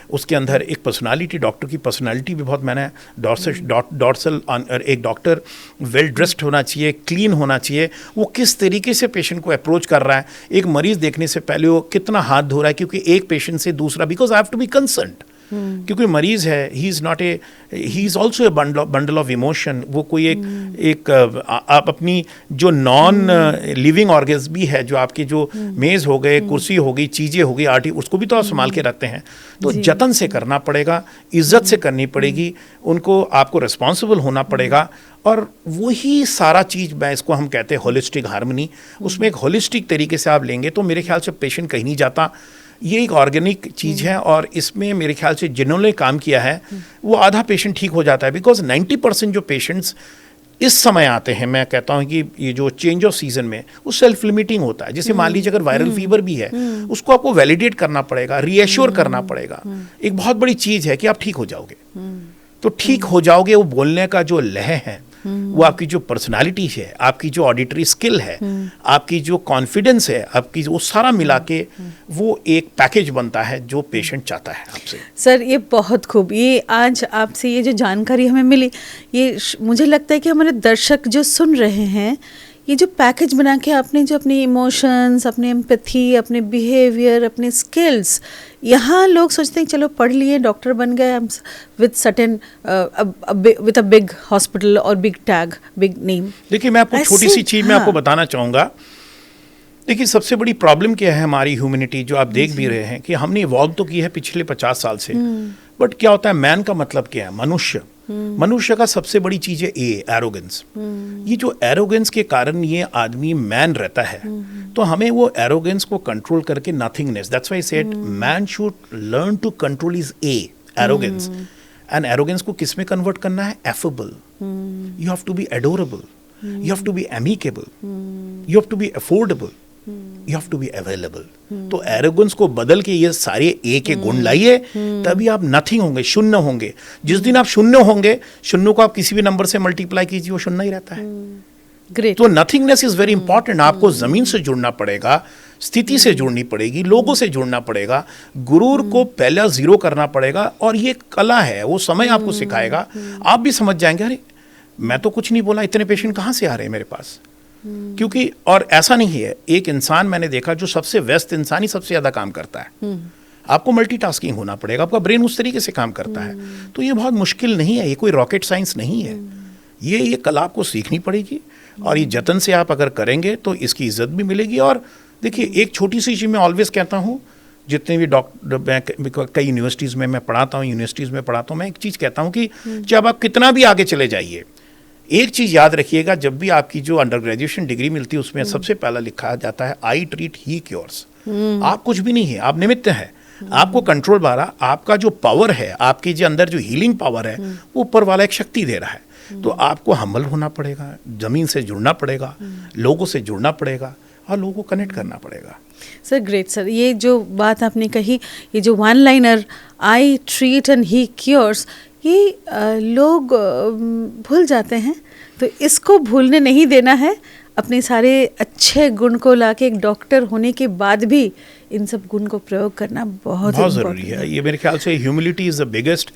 उसके अंदर एक पर्सनालिटी, डॉक्टर की पर्सनालिटी भी बहुत मैंने डॉर्सल एक डॉक्टर वेल ड्रेस्ड होना चाहिए, क्लीन होना चाहिए, वो किस तरीके से पेशेंट को अप्रोच कर रहा है, एक मरीज देखने से पहले वो कितना हाथ धो रहा है, क्योंकि एक पेशेंट से दूसरा, because I have to be concerned, क्योंकि मरीज है, he is also a bundle of emotion. वो कोई एक आप अपनी जो नॉन लिविंग ऑर्गन्स भी है, जो आपके जो मेज़ हो गए, कुर्सी हो गई, चीज़ें हो गई, आर्टी, उसको भी तो आप संभाल के रखते हैं। तो जतन से करना पड़ेगा, इज्जत से करनी पड़ेगी, उनको आपको रिस्पॉन्सिबल होना पड़ेगा। और वही सारा चीज़, मैं इसको हम कहते हैं होलिस्टिक हार्मनी, उसमें एक होलिस्टिक तरीके से आप लेंगे तो मेरे ख्याल से पेशेंट कहीं नहीं जाता। ये एक ऑर्गेनिक चीज़ है और इसमें मेरे ख्याल से जिन्होंने काम किया है वो आधा पेशेंट ठीक हो जाता है। बिकॉज 90% जो पेशेंट्स इस समय आते हैं, मैं कहता हूँ कि ये जो चेंज ऑफ सीजन में, वो सेल्फ लिमिटिंग होता है। जैसे मान लीजिए अगर वायरल फीवर भी है, उसको आपको वैलिडेट करना पड़ेगा, रीएश्योर करना पड़ेगा। एक बहुत बड़ी चीज़ है कि आप ठीक हो जाओगे, तो ठीक हो जाओगे। वो बोलने का जो लय है, वो आपकी जो पर्सनालिटी है, आपकी जो ऑडिटरी स्किल है, आपकी जो कॉन्फिडेंस है, आपकी वो सारा मिला के वो एक पैकेज बनता है जो पेशेंट चाहता है आपसे। सर ये बहुत खूब, ये आज आपसे ये जो जानकारी हमें मिली, ये मुझे लगता है कि हमारे दर्शक जो सुन रहे हैं, ये जो पैकेज बना के आपने जो अपने इमोशंस, अपने एम्पैथी, अपने बिहेवियर, अपने स्किल्स, यहाँ लोग सोचते हैं चलो पढ़ लिए, डॉक्टर बन गए, हम with certain with a big hospital और बिग टैग, बिग नेम। देखिए मैं आपको छोटी सी चीज़ मैं आपको बताना चाहूँगा। देखिए सबसे बड़ी प्रॉब्लम क्या है हमारी ह्यूमैनिटी, जो आप देख भी रहे हैं कि हमने इवॉल्व तो की है पिछले 50 साल से, बट क्या होता है, मैन का मतलब क्या है, मनुष्य। मनुष्य का सबसे बड़ी चीज है एरोगेंस। ये जो एरोगेंस के कारण ये आदमी मैन रहता है, तो हमें वो एरोगेंस को कंट्रोल करके nothingness, that's why I said man should learn to control his arrogance. And arrogance को किस में कन्वर्ट करना है, affable. You have to be adorable, you have to be amicable, you have to be affordable, you have to be available. तो एरोगेंस को बदल के ये सारे ए के गुण लाइए, तभी आप नथिंग होंगे, शून्य होंगे। जिस दिन आप शून्य होंगे, शून्य को आप किसी भी नंबर से मल्टीप्लाई कीजिए, वो शून्य ही रहता है। ग्रेट। तो नथिंगनेस इज वेरी इंपॉर्टेंट। आपको जमीन से जुड़ना पड़ेगा, स्थिति से जुड़नी पड़ेगी, लोगों से जुड़ना पड़ेगा, गुरूर को पहला जीरो करना पड़ेगा। और ये कला है, वो समय आपको सिखाएगा। आप भी समझ जाएंगे, अरे मैं तो कुछ नहीं बोला, इतने पेशेंट कहाँ से आ रहे हैं मेरे पास। क्योंकि और ऐसा नहीं है, एक इंसान मैंने देखा जो सबसे व्यस्त इंसान ही सबसे ज़्यादा काम करता है। आपको मल्टीटास्किंग होना पड़ेगा, आपका ब्रेन उस तरीके से काम करता है। तो ये बहुत मुश्किल नहीं है, ये कोई रॉकेट साइंस नहीं है। ये कला आपको सीखनी पड़ेगी, और ये जतन से आप अगर करेंगे तो इसकी इज्जत भी मिलेगी। और देखिए एक छोटी सी चीज़ मैं ऑलवेज कहता हूँ, जितने भी डॉक्टर, कई यूनिवर्सिटीज़ में मैं पढ़ाता हूँ, मैं एक चीज़ कहता हूँ कि जब आप कितना भी आगे चले जाइए, एक चीज़ याद रखिएगा, जब भी आपकी जो अंडर ग्रेजुएशन डिग्री मिलती है उसमें सबसे पहला लिखा जाता है आई ट्रीट ही क्योर्स। आप कुछ भी नहीं है, आप निमित्त हैं। आपको कंट्रोल बारा, आपका जो पावर है, आपके जो अंदर जो हीलिंग पावर है, वो ऊपर वाला एक शक्ति दे रहा है। तो आपको हम्बल होना पड़ेगा, ज़मीन से जुड़ना पड़ेगा, लोगों से जुड़ना पड़ेगा, और लोगों को कनेक्ट करना पड़ेगा। सर ग्रेट सर, ये जो बात आपने कही, ये जो one liner I treat and he cures, ये लोग भूल जाते हैं, तो इसको भूलने नहीं देना है। अपने सारे अच्छे गुण को लाके एक डॉक्टर होने के बाद भी इन सब गुण को प्रयोग करना बहुत ज़रूरी है। ये मेरे ख्याल से humility is the biggest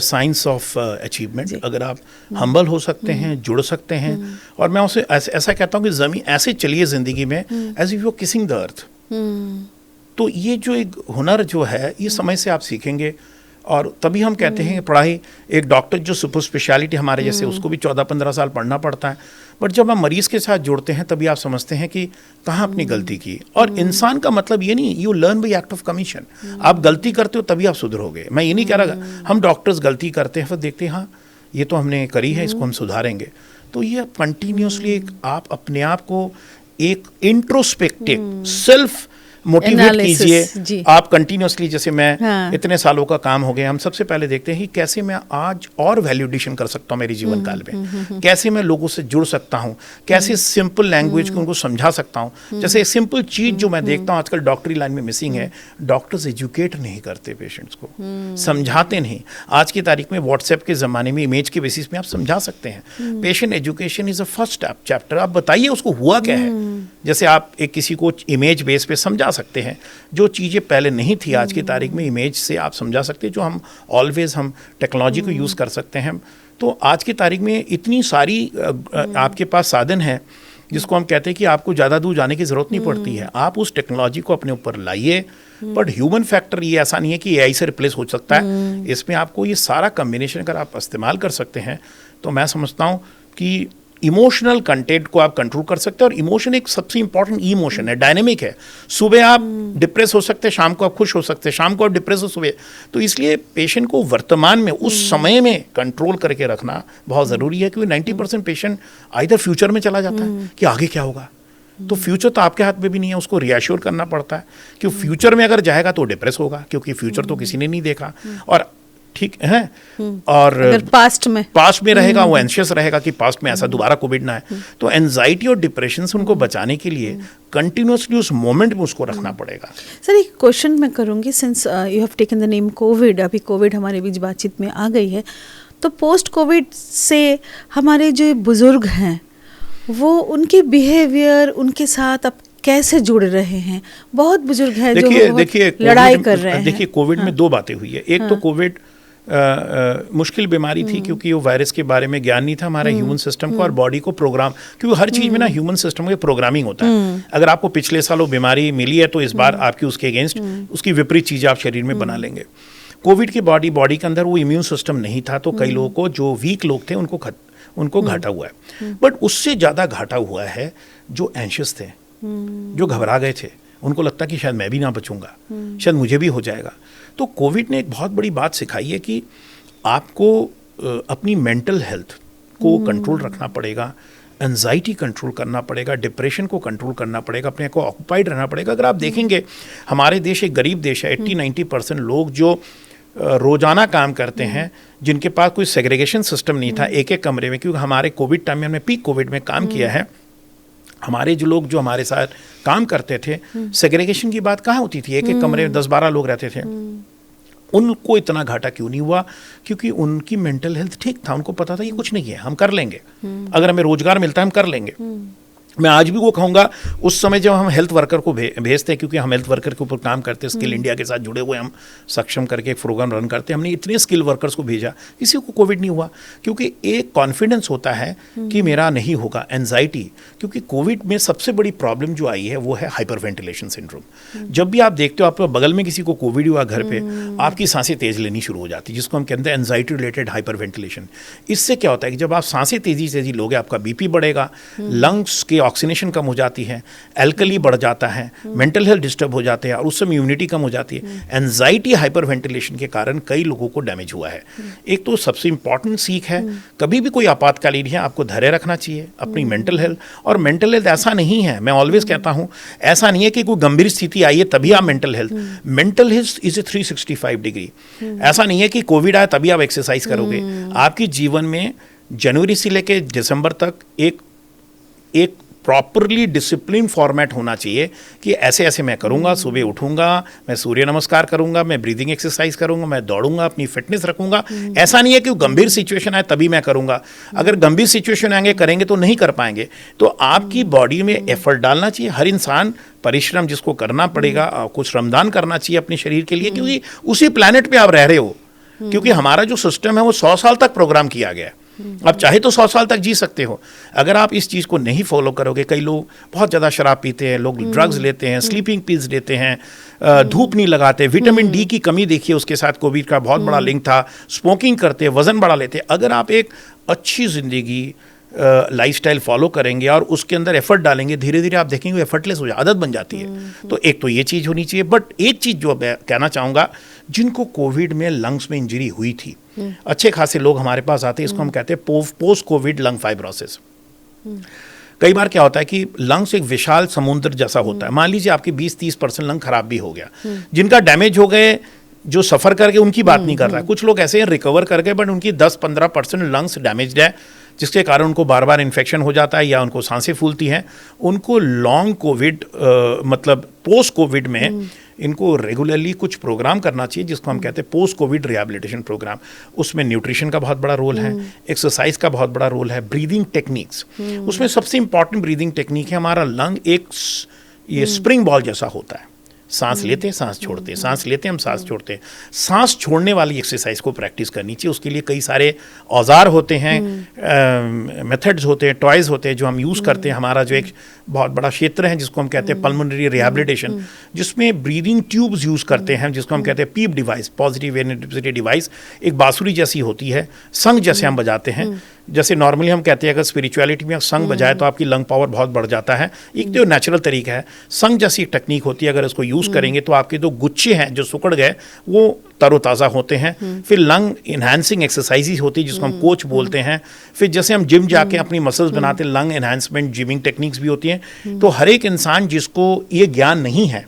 science of achievement. अगर आप हम्बल हो सकते हैं, जुड़ सकते हैं, और मैं उसे ऐसा कहता हूँ कि ज़मीन ऐसे चलिए ज़िंदगी में as if you are kissing the earth. तो ये जो एक हुनर जो है, ये समय से आप सीखेंगे, और तभी हम कहते हैं कि पढ़ाई, एक डॉक्टर जो सुपर स्पेशलिटी हमारे जैसे, उसको भी 14-15 साल पढ़ना पड़ता है, बट जब आप मरीज के साथ जुड़ते हैं तभी आप समझते हैं कि कहाँ अपनी गलती की। और इंसान का मतलब ये नहीं, you learn by act of commission. आप गलती करते हो तभी आप सुधरोगे। मैं ये नहीं कह रहा, हम डॉक्टर्स गलती करते हैं फिर देखते हैं हाँ ये तो हमने करी है, इसको हम सुधारेंगे। तो ये कंटिन्यूसली आप अपने आप को एक इंट्रोस्पेक्टिव सेल्फ मोटिवेट कीजिए। आप कंटिन्यूसली, जैसे मैं इतने सालों का काम हो गया, हम सबसे पहले देखते हैं कि कैसे मैं आज और वैल्यू एडिशन कर सकता हूँ मेरे जीवन काल में, कैसे मैं लोगों से जुड़ सकता हूँ, कैसे सिंपल लैंग्वेज को उनको समझा सकता हूँ। जैसे एक सिंपल चीज जो मैं देखता हूँ आजकल डॉक्टरी लाइन में मिसिंग है, डॉक्टर्स एजुकेट नहीं करते पेशेंट्स को, समझाते नहीं। आज की तारीख में व्हाट्सएप के ज़माने में इमेज के बेसिस में आप समझा सकते हैं। Patient education is a first chapter. आप बताइए उसको हुआ क्या है। जैसे आप एक किसी को इमेज बेस पे समझा सकते हैं, जो चीज़ें पहले नहीं थी आज की तारीख में इमेज से आप समझा सकते हैं, जो हम ऑलवेज हम टेक्नोलॉजी को यूज़ कर सकते हैं। तो आज की तारीख में इतनी सारी आपके पास साधन है जिसको हम कहते हैं कि आपको ज़्यादा दूर जाने की ज़रूरत नहीं पड़ती है। आप उस टेक्नोलॉजी को अपने ऊपर लाइए, बट ह्यूमन फैक्टर ये ऐसा नहीं है कि एआई से रिप्लेस हो सकता है। इसमें आपको ये सारा कम्बिनेशन अगर आप इस्तेमाल कर सकते हैं तो मैं समझता हूँ कि इमोशनल कंटेंट को आप कंट्रोल कर सकते हैं। और इमोशन एक सबसे इंपॉर्टेंट इमोशन है, डायनेमिक है। सुबह आप डिप्रेस हो सकते हैं, शाम को आप खुश हो सकते हैं, शाम को आप डिप्रेस हो सुबह। तो इसलिए पेशेंट को वर्तमान में उस समय में कंट्रोल करके रखना बहुत ज़रूरी है, क्योंकि 90% पेशेंट आइदर फ्यूचर में चला जाता है कि आगे क्या होगा। तो फ्यूचर तो आपके हाथ में भी नहीं है, उसको रिएश्योर करना पड़ता है कि फ्यूचर में अगर जाएगा तो डिप्रेस होगा, क्योंकि फ्यूचर तो किसी ने नहीं देखा। और ठीक है, और पास्ट में रहेगा वो एंशियस रहेगा कि पास्ट में ऐसा दोबारा कोविड ना है। तो एंजाइटी और डिप्रेशन से उनको बचाने के लिए कंटिन्यूसली उस मोमेंट में उसको रखना पड़ेगा। सर एक क्वेश्चन मैं करूंगी, since you have taken the name Covid, अभी कोविड हमारे बीच बातचीत में आ गई है, तो पोस्ट कोविड से हमारे जो बुजुर्ग हैं वो उनके बिहेवियर, उनके साथ अब कैसे जुड़ रहे हैं? बहुत बुजुर्ग हैं जो लड़ाई कर रहे हैं। देखिए कोविड में दो बातें हुई है। एक तो कोविड मुश्किल बीमारी थी क्योंकि वो वायरस के बारे में ज्ञान नहीं था हमारे ह्यूमन सिस्टम को और बॉडी को प्रोग्राम, क्योंकि हर चीज़ में ना ह्यूमन सिस्टम में प्रोग्रामिंग होता है। अगर आपको पिछले साल वो बीमारी मिली है तो इस बार आपकी उसके अगेंस्ट उसकी विपरीत चीज़ें आप शरीर में बना लेंगे। कोविड की बॉडी के अंदर वो इम्यून सिस्टम नहीं था, तो कई लोगों को, जो वीक लोग थे, उनको घाटा हुआ है। बट उससे ज़्यादा घाटा हुआ है जो एंशियस थे, जो घबरा गए थे। उनको लगता कि शायद मैं भी ना बचूंगा, शायद मुझे भी हो जाएगा। तो कोविड ने एक बहुत बड़ी बात सिखाई है कि आपको अपनी मेंटल हेल्थ को कंट्रोल रखना पड़ेगा, एंजाइटी कंट्रोल करना पड़ेगा, डिप्रेशन को कंट्रोल करना पड़ेगा, अपने को ऑक्यूपाइड रहना पड़ेगा। अगर आप देखेंगे हमारे देश एक गरीब देश है, 80-90% लोग जो रोजाना काम करते हैं, जिनके पास कोई सेग्रीगेशन सिस्टम नहीं था एक एक कमरे में, क्योंकि हमारे कोविड टाइम में हमने पीक कोविड में काम किया है। हमारे जो लोग जो हमारे साथ काम करते थे, सेग्रीगेशन की बात कहाँ होती थी, एक एक कमरे में 10-12 लोग रहते थे। उनको इतना घाटा क्यों नहीं हुआ? क्योंकि उनकी मेंटल हेल्थ ठीक था, उनको पता था ये कुछ नहीं है, हम कर लेंगे, अगर हमें रोजगार मिलता है हम कर लेंगे। मैं आज भी वो कहूँगा, उस समय जब हम हेल्थ वर्कर को भेजते हैं, क्योंकि हम हेल्थ वर्कर के ऊपर काम करते हैं, स्किल इंडिया के साथ जुड़े हुए हम सक्षम करके एक प्रोग्राम रन करते हैं, हमने इतने स्किल वर्कर्स को भेजा, किसी को कोविड नहीं हुआ, क्योंकि एक कॉन्फिडेंस होता है कि मेरा नहीं होगा। एंजाइटी, क्योंकि कोविड में सबसे बड़ी प्रॉब्लम जो आई है वो है हाइपर वेंटिलेशन सिंड्रोम। जब भी आप देखते हो आप बगल में किसी को कोविड हुआ घर पे, आपकी सांसें तेज लेनी शुरू हो जाती है, जिसको हम कहते हैं एंजाइटी रिलेटेड हाइपर वेंटिलेशन। इससे क्या होता है कि जब आप सांसें तेजी लोगे, आपका बीपी बढ़ेगा, लंग्स के ऑक्सीजनेशन कम हो जाती है, एल्कली बढ़ जाता है, मेंटल हेल्थ डिस्टर्ब हो जाते हैं, और उस समय इम्यूनिटी कम हो जाती है। एंजाइटी हाइपर वेंटिलेशन के कारण कई लोगों को डैमेज हुआ है। एक तो सबसे इंपॉर्टेंट सीख है, कभी भी कोई आपातकालीन है आपको धैर्य रखना चाहिए अपनी मेंटल हेल्थ। और मेंटल हेल्थ ऐसा नहीं है, मैं ऑलवेज कहता हूं, ऐसा नहीं है कि कोई गंभीर स्थिति आई है तभी आप mental health is a 365 degree. ऐसा नहीं है कि कोविड आया तभी आप एक्सरसाइज करोगे। आपके जीवन में जनवरी से लेकर दिसंबर तक एक प्रॉपरली डिसिप्लिन फॉर्मेट होना चाहिए कि ऐसे ऐसे मैं करूँगा, सुबह उठूँगा, मैं सूर्य नमस्कार करूँगा, मैं ब्रीदिंग एक्सरसाइज करूँगा, मैं दौड़ूंगा, अपनी फिटनेस रखूँगा। ऐसा नहीं है कि गंभीर सिचुएशन आए तभी मैं करूँगा। अगर गंभीर सिचुएशन आएंगे करेंगे तो नहीं कर पाएंगे। तो आपकी बॉडी में एफर्ट डालना चाहिए। हर इंसान परिश्रम जिसको करना पड़ेगा, कुछ श्रमदान करना चाहिए अपने शरीर के लिए, क्योंकि उसी प्लैनेट पे आप रह रहे हो। क्योंकि हमारा जो सिस्टम है वो 100 साल तक प्रोग्राम किया गया है। आप चाहे तो 100 साल तक जी सकते हो। अगर आप इस चीज़ को नहीं फॉलो करोगे, कई लोग बहुत ज़्यादा शराब पीते हैं, लोग ड्रग्स लेते हैं, स्लीपिंग पिल्स लेते हैं, धूप नहीं लगाते, विटामिन डी की कमी देखिए उसके साथ कोविड का बहुत बड़ा लिंक था, स्मोकिंग करते, वजन बढ़ा लेते। अगर आप एक अच्छी ज़िंदगी लाइफस्टाइल फॉलो करेंगे और उसके अंदर एफर्ट डालेंगे, धीरे धीरे आप देखेंगे एफर्टलेस हो जाए, आदत बन जाती है। तो एक तो ये चीज़ होनी चाहिए। बट एक चीज़ जो मैं कहना चाहूँगा, जिनको कोविड में लंग्स में इंजरी हुई थी, अच्छे खासे लोग हमारे पास आते हैं, इसको हम कहते हैं पोस्ट कोविड लंग फाइब्रोसिस। कई बार क्या होता है कि लंग्स एक विशाल समुद्र जैसा होता है। मान लीजिए आपके 20-30% लंग खराब भी हो गया, जिनका डैमेज हो गए, जो सफ़र करके उनकी बात नहीं कर रहा है। कुछ लोग ऐसे हैं रिकवर कर गए, बट उनकी 10-15% लंग्स डैमेज्ड है, जिसके कारण उनको बार बार इन्फेक्शन हो जाता है या उनको सांसें फूलती हैं। उनको लॉन्ग कोविड मतलब पोस्ट कोविड में इनको रेगुलरली कुछ प्रोग्राम करना चाहिए, जिसको हम कहते हैं पोस्ट कोविड रिहैबिलिटेशन प्रोग्राम। उसमें न्यूट्रिशन का बहुत बड़ा रोल है, एक्सरसाइज का बहुत बड़ा रोल है, ब्रीदिंग टेक्निक्स। उसमें सबसे इंपॉर्टेंट ब्रीदिंग टेक्निक है, हमारा लंग एक ये स्प्रिंग बॉल जैसा होता है। सांस लेते हैं, सांस छोड़ते हैं, सांस लेते हैं, हम सांस छोड़ते हैं। सांस छोड़ने वाली एक्सरसाइज को प्रैक्टिस करनी चाहिए। उसके लिए कई सारे औजार होते हैं, मेथड्स होते हैं, टॉयज होते हैं जो हम यूज़ करते हैं। हमारा जो एक बहुत बड़ा क्षेत्र है जिसको हम कहते हैं पल्मोनरी रिहैबिलिटेशन, जिसमें ब्रीदिंग ट्यूब्स यूज़ करते हैं, जिसको हम कहते हैं पीप डिवाइस, पॉजिटिव एनर्जी डिवाइस। एक बांसुरी जैसी होती है, संग जैसे हम बजाते हैं। जैसे नॉर्मली हम कहते हैं अगर स्पिरिचुअलिटी में संग बजाए तो आपकी लंग पावर बहुत बढ़ जाता है। एक तो नेचुरल तरीका है, संग जैसी टेक्निक होती है। अगर इसको यूज़ करेंगे तो आपके जो गुच्छे हैं जो सुकड़ गए वो तरोताज़ा होते हैं। फिर लंग इन्हांसिंग एक्सरसाइज होती है जिसको हम कोच बोलते हैं। फिर जैसे हम जिम जाके अपनी मसल्स बनाते हैं, लंग एनहांसमेंट जिमिंग टेक्निक्स भी होती हैं। तो हर एक इंसान जिसको ये ज्ञान नहीं है,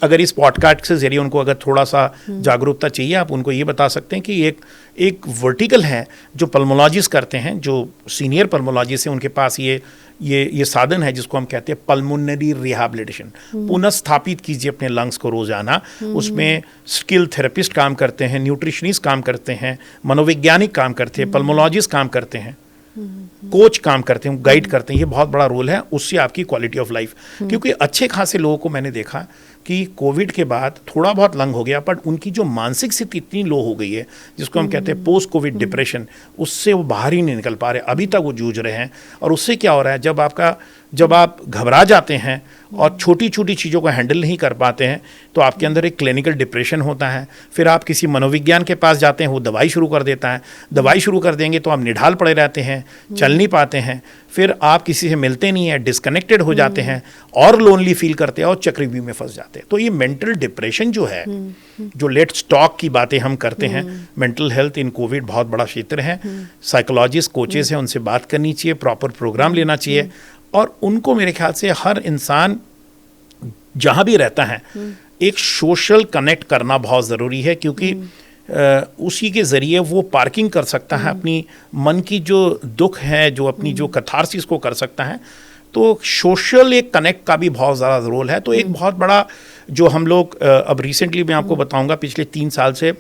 अगर इस पॉडकास्ट के जरिए उनको अगर थोड़ा सा जागरूकता चाहिए, आप उनको ये बता सकते हैं कि एक वर्टिकल है जो पल्मोलॉजिस्ट करते हैं, जो सीनियर पल्मोलॉजिस्ट हैं, उनके पास ये साधन है जिसको हम कहते हैं पल्मोनरी रिहैबिलिटेशन। पुनः स्थापित कीजिए अपने लंग्स को रोजाना। उसमें स्किल थेरेपिस्ट काम करते हैं, न्यूट्रिशनिस्ट काम करते हैं, मनोवैज्ञानिक काम करते हैं, पल्मोलॉजिस्ट काम करते हैं, कोच काम करते हैं, गाइड करते हैं। ये बहुत बड़ा रोल है, उससे आपकी क्वालिटी ऑफ लाइफ। क्योंकि अच्छे खासे लोगों को मैंने देखा कि कोविड के बाद थोड़ा बहुत लंग हो गया, बट उनकी जो मानसिक स्थिति इतनी लो हो गई है जिसको हम कहते हैं पोस्ट कोविड डिप्रेशन, उससे वो बाहर ही नहीं निकल पा रहे, अभी तक वो जूझ रहे हैं। और उससे क्या हो रहा है, जब आप घबरा जाते हैं और छोटी छोटी चीज़ों को हैंडल नहीं कर पाते हैं तो आपके अंदर एक क्लिनिकल डिप्रेशन होता है। फिर आप किसी मनोविज्ञान के पास जाते हैं, वो दवाई शुरू कर देता है। दवाई शुरू कर देंगे तो आप निढाल पड़े रहते हैं, चल नहीं पाते हैं। फिर आप किसी से मिलते नहीं हैं, डिस्कनेक्टेड हो जाते हैं और लोनली फील करते हैं और चक्रव्यूह में फंस जाते हैं। तो ये मेंटल डिप्रेशन जो है, जो लेट्स टॉक की बातें हम करते हैं, मेंटल हेल्थ इन कोविड बहुत बड़ा क्षेत्र है। साइकोलॉजिस्ट, कोचेस हैं, उनसे बात करनी चाहिए, प्रॉपर प्रोग्राम लेना चाहिए। और उनको मेरे ख्याल से हर इंसान जहाँ भी रहता है एक सोशल कनेक्ट करना बहुत ज़रूरी है, क्योंकि उसी के ज़रिए वो पार्किंग कर सकता है, अपनी मन की जो दुख है, जो अपनी जो कथारसिस को कर सकता है। तो सोशल एक कनेक्ट का भी बहुत ज़्यादा रोल है। तो एक बहुत बड़ा जो हम लोग अब रिसेंटली मैं आपको बताऊंगा, पिछले 3 साल से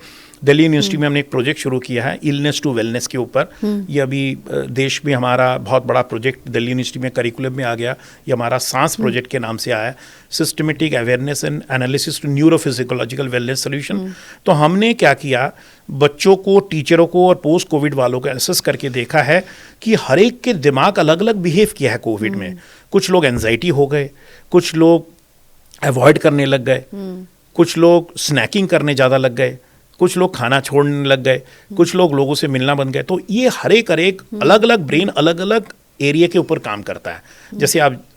दिल्ली यूनिवर्सिटी में हमने एक प्रोजेक्ट शुरू किया है इलनेस टू वेलनेस के ऊपर। ये अभी देश में हमारा बहुत बड़ा प्रोजेक्ट दिल्ली यूनिवर्सिटी में करिकुलम में आ गया। ये हमारा सांस प्रोजेक्ट के नाम से आया है, systematic awareness and analysis to neurophysiological wellness solution. तो हमने क्या किया, बच्चों को, टीचरों को और पोस्ट कोविड वालों को एसेस करके देखा है कि हर एक के दिमाग अलग अलग बिहेव किया है कोविड में। कुछ लोग एंजाइटी हो गए, कुछ लोग अवॉइड करने लग गए, कुछ लोग स्नैकिंग करने ज़्यादा लग गए, कुछ लोग खाना छोड़ने लग गए, कुछ लोग लोगों से मिलना बंद गए। तो ये हर एक अलग अलग ब्रेन अलग अलग एरिया के ऊपर काम करता है।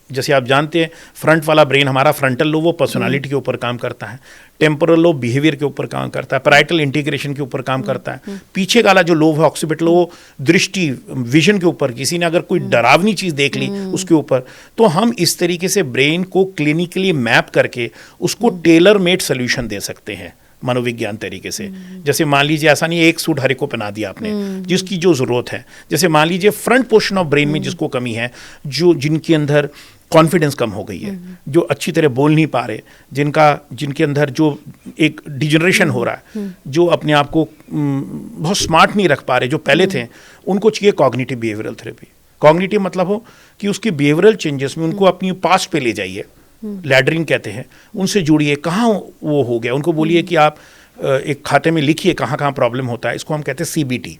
जैसे आप जानते हैं, फ्रंट वाला ब्रेन हमारा फ्रंटल लोब वो पर्सनालिटी के ऊपर काम करता है, टेम्पोरल लोब बिहेवियर के ऊपर काम करता है, पैराइटल इंटीग्रेशन के ऊपर काम करता है, पीछे वाला जो लोब है ऑक्सीपिटल वो दृष्टि विजन के ऊपर, किसी ने अगर कोई डरावनी चीज़ देख ली उसके ऊपर। तो हम इस तरीके से ब्रेन को क्लिनिकली मैप करके उसको टेलर मेड सोल्यूशन दे सकते हैं मनोविज्ञान तरीके से। जैसे मान लीजिए ऐसा नहीं है एक सूट हर एक को पहना दिया आपने, जिसकी जो ज़रूरत है। जैसे मान लीजिए फ्रंट पोर्शन ऑफ ब्रेन में जिसको कमी है, जो जिनके अंदर कॉन्फिडेंस कम हो गई है, जो अच्छी तरह बोल नहीं पा रहे, जिनके अंदर जो एक डिजनरेशन हो रहा है, जो अपने आप को बहुत स्मार्ट नहीं रख पा रहे जो पहले थे, उनको चाहिए कॉग्निटिव बिहेवियरल थेरेपी। कॉग्निटिव मतलब हो कि उसकी बिहेवियरल चेंजेस में उनको अपनी पास्ट पे ले जाइए, लैडरिंग कहते हैं, उनसे जुड़िए, कहाँ वो हो गया, उनको बोलिए कि आप एक खाते में लिखिए कहाँ कहाँ प्रॉब्लम होता है। इसको हम कहते हैं CBT,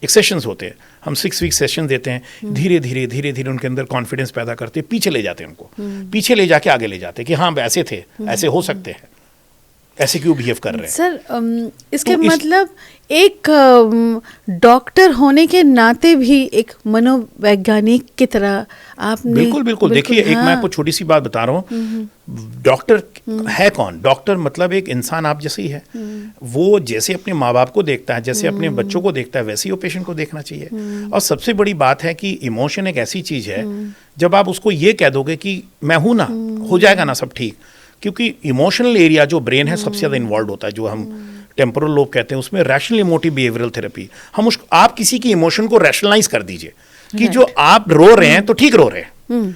एक सेशंस होते हैं, हम 6 वीक सेशन देते हैं, धीरे धीरे उनके अंदर कॉन्फिडेंस पैदा करते हैं, पीछे ले जाते हैं उनको, पीछे ले जाके आगे ले जाते हैं कि हाँ ऐसे थे, ऐसे हो सकते हैं, ऐसे क्यों बिहेव कर रहे हैं। सर इसके मतलब एक डॉक्टर होने के नाते भी एक मनोवैज्ञानिक की तरह आपने बिल्कुल देखिए, एक मैं आपको छोटी सी बात बता रहा हूँ, डॉक्टर है कौन? डॉक्टर मतलब एक इंसान आप जैसे ही है, वो जैसे अपने माँ बाप को देखता है, जैसे अपने बच्चों को देखता है, वैसे ही वो पेशेंट को देखना चाहिए। और सबसे बड़ी बात है कि इमोशन एक ऐसी चीज है, जब आप उसको ये कह दोगे कि मैं हूं ना, हो जाएगा ना सब ठीक, क्योंकि इमोशनल एरिया जो ब्रेन है सबसे ज़्यादा इन्वॉल्व होता है, जो हम टेम्पोरल लोब कहते हैं, उसमें रैशनल इमोटिव बिहेवियरल थेरेपी। आप किसी की इमोशन को रैशनलाइज कर दीजिए कि जो आप रो रहे हैं तो ठीक रो रहे हैं,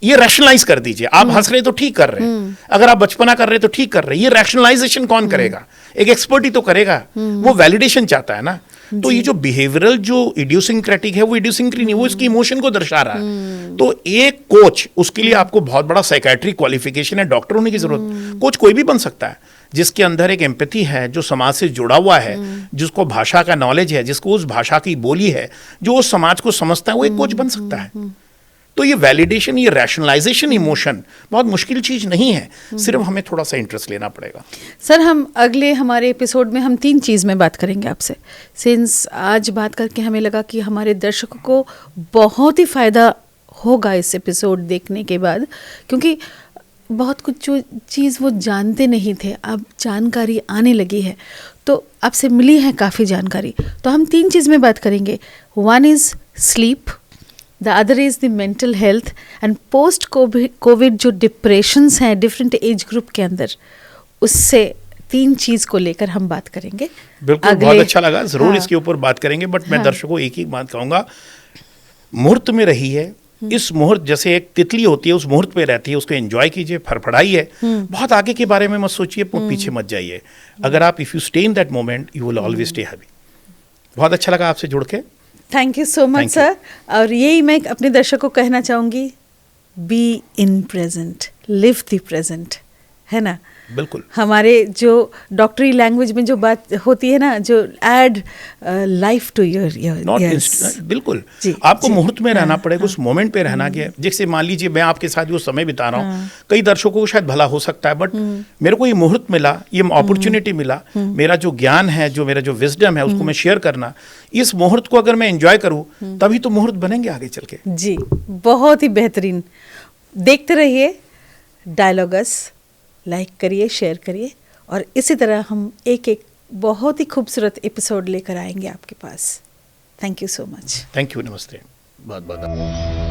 ये रैशनलाइज कर दीजिए। आप हंस रहे तो ठीक कर रहे हैं, अगर आप बचपना कर रहे तो ठीक कर रहे हैं। ये रैशनलाइजेशन कौन करेगा? एक एक्सपर्ट ही तो करेगा, वो वैलिडेशन चाहता है ना। तो ये जो बिहेवियरल जो इडियोसिंक्रेटिक है, वो इडियोसिंक्रेटिक नहीं, वो इसकी इमोशन को दर्शा रहा है। तो एक कोच, उसके लिए आपको बहुत बड़ा साइकेट्रिक क्वालिफिकेशन है, डॉक्टर होने की जरूरत। कोच कोई भी बन सकता है, जिसके अंदर एक एम्पैथी है, जो समाज से जुड़ा हुआ है, जिसको भाषा का नॉलेज है, जिसको उस भाषा की बोली है, जो उस समाज को समझता है, वो एक कोच बन सकता है। तो ये वैलिडेशन, ये रैशनलाइजेशन इमोशन बहुत मुश्किल चीज नहीं है, सिर्फ हमें थोड़ा सा इंटरेस्ट लेना पड़ेगा। सर, हम अगले हमारे एपिसोड में हम 3 चीज़ में बात करेंगे आपसे। सिंस आज बात करके हमें लगा कि हमारे दर्शकों को बहुत ही फ़ायदा होगा इस एपिसोड देखने के बाद, क्योंकि बहुत कुछ जो चीज़ वो जानते नहीं थे, अब जानकारी आने लगी है, तो आपसे मिली है काफ़ी जानकारी। तो हम 3 चीज़ में बात करेंगे। 1 is sleep, the other is the mental health, and post Covid जो डिप्रेशंस हैं डिफरेंट एज ग्रुप के अंदर, उससे 3 चीज़ को लेकर हम बात करेंगे। बिल्कुल, बहुत अच्छा लगा, जरूर इसके ऊपर बात करेंगे। बट मैं दर्शकों को एक ही बात कहूँगा, मुहूर्त में रही है, इस मुहूर्त जैसे एक तितली होती है, उस मुहूर्त पे रहती है, उसको एंजॉय कीजिए, फड़फड़ाइए, बहुत आगे के बारे में मत सोचिए, पीछे मत जाइए। अगर आप if you stay in that moment, you will always stay happy. बहुत अच्छा लगा आपसे जुड़ के, thank you so much sir. और यही मैं अपने दर्शकों को कहना चाहूँगी, be in present, live the present, है ना। बिल्कुल, हमारे जो डॉक्टरी लैंग्वेज में जो बात होती है ना, जो ऐड लाइफ टू योर बिल्कुल आपको मुहूर्त में रहना पड़ेगा, उस मोमेंट पे रहना। क्या जैसे मान लीजिए मैं आपके साथ जो समय बिता रहा हूँ, कई दर्शकों को शायद भला हो सकता है, बट मेरे को ये मुहूर्त मिला, ये अपॉर्चुनिटी मिला, मेरा जो ज्ञान है, जो मेरा जो विजडम है, उसको मैं शेयर करना, इस मुहूर्त को अगर मैं एंजॉय करूँ, तभी तो मुहूर्त बनेंगे आगे चल के। जी, बहुत ही बेहतरीन। देखते रहिए डायलॉगस, लाइक करिए, शेयर करिए, और इसी तरह हम एक बहुत ही खूबसूरत एपिसोड लेकर आएंगे आपके पास। Thank you so much. Thank you, नमस्ते, बहुत बहुत।